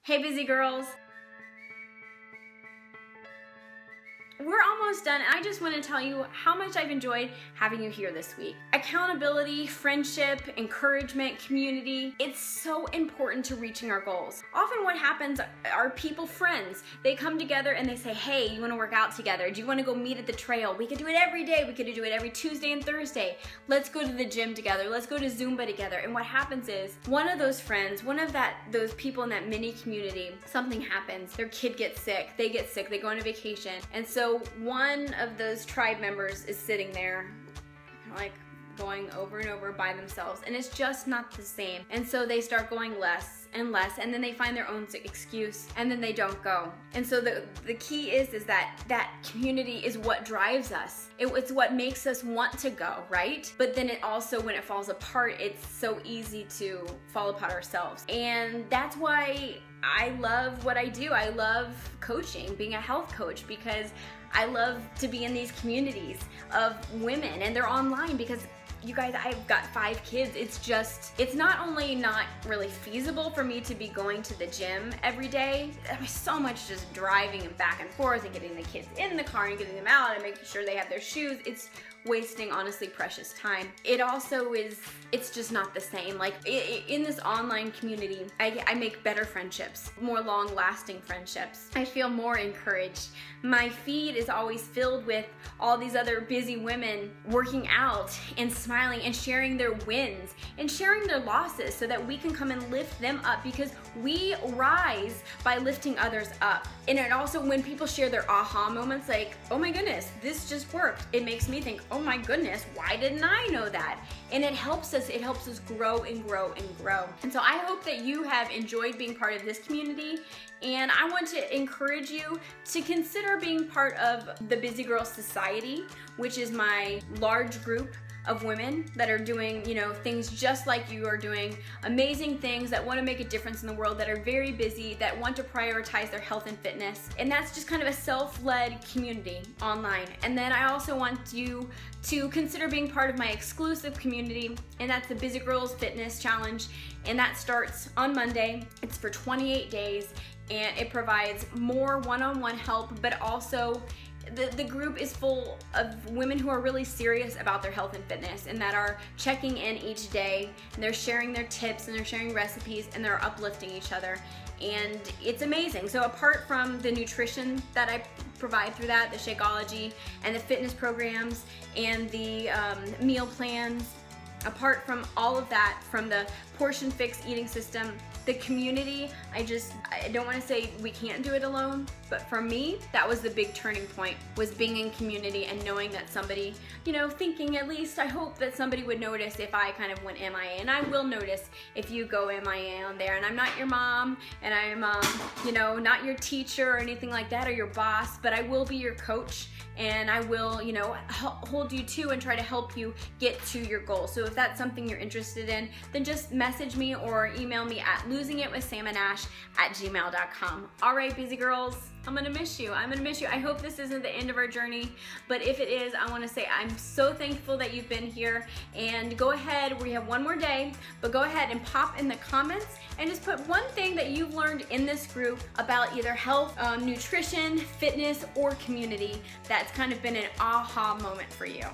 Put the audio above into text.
Hey busy girls! We're almost done, and I just want to tell you how much I've enjoyed having you here this week. Accountability, friendship, encouragement, community, it's so important to reaching our goals. Often what happens are people friends. They come together and they say, hey, you want to work out together? Do you want to go meet at the trail? We could do it every day. We could do it every Tuesday and Thursday. Let's go to the gym together. Let's go to Zumba together. And what happens is one of those friends, those people in that mini community, something happens. Their kid gets sick. They get sick. They go on a vacation. And so one of those tribe members is sitting there like going over and over by themselves, and it's just not the same. And so they start going less and less, and then they find their own excuse, and then they don't go. And so the key is that community is what drives us. It's what makes us want to go, right? But then it also, when it falls apart, it's so easy to fall apart ourselves. And that's why I love what I do. I love coaching, being a health coach, because I love to be in these communities of women, and they're online because you guys, I've got 5 kids. It's not only not really feasible for me to be going to the gym every day. There's so much just driving and back and forth and getting the kids in the car and getting them out and making sure they have their shoes. It's wasting, honestly, precious time. It also is, it's just not the same. Like in this online community, I make better friendships, more long-lasting friendships. I feel more encouraged. My feed is always filled with all these other busy women working out and smiling and sharing their wins and sharing their losses so that we can come and lift them up, because we rise by lifting others up. And it also, when people share their aha moments, like, oh my goodness, this just worked, it makes me think, oh my goodness, why didn't I know that? And it helps us grow and grow and grow. And so I hope that you have enjoyed being part of this community, and I want to encourage you to consider being part of the Busy Girl Society, which is my large group of women that are doing, things just like you are doing, amazing things, that want to make a difference in the world, that are very busy, that want to prioritize their health and fitness. And that's just kind of a self-led community online. And then I also want you to consider being part of my exclusive community, and that's the Busy Girls Fitness Challenge. And that starts on Monday. It's for 28 days, and it provides more one-on-one help, but also the group is full of women who are really serious about their health and fitness, and that are checking in each day, and they're sharing their tips, and they're sharing recipes, and they're uplifting each other. And it's amazing. So apart from the nutrition that I provide through that, the Shakeology, and the fitness programs, and the meal plans, apart from all of that, from the Portion Fix eating system, the community, I don't want to say we can't do it alone, but for me, that was the big turning point, was being in community and knowing that somebody, thinking, at least I hope that somebody would notice if I kind of went MIA, and I will notice if you go MIA on there. And I'm not your mom, and I'm, not your teacher or anything like that, or your boss, but I will be your coach, and I will, hold you to and try to help you get to your goal. So if that's something you're interested in, then just message me or email me at losingitwithsamandAsh@gmail.com. All right, busy girls, I'm gonna miss you. I'm gonna miss you. I hope this isn't the end of our journey, but if it is, I wanna say I'm so thankful that you've been here. And go ahead, we have one more day, but go ahead and pop in the comments and just put one thing that you've learned in this group about either health, nutrition, fitness, or community that's kind of been an aha moment for you.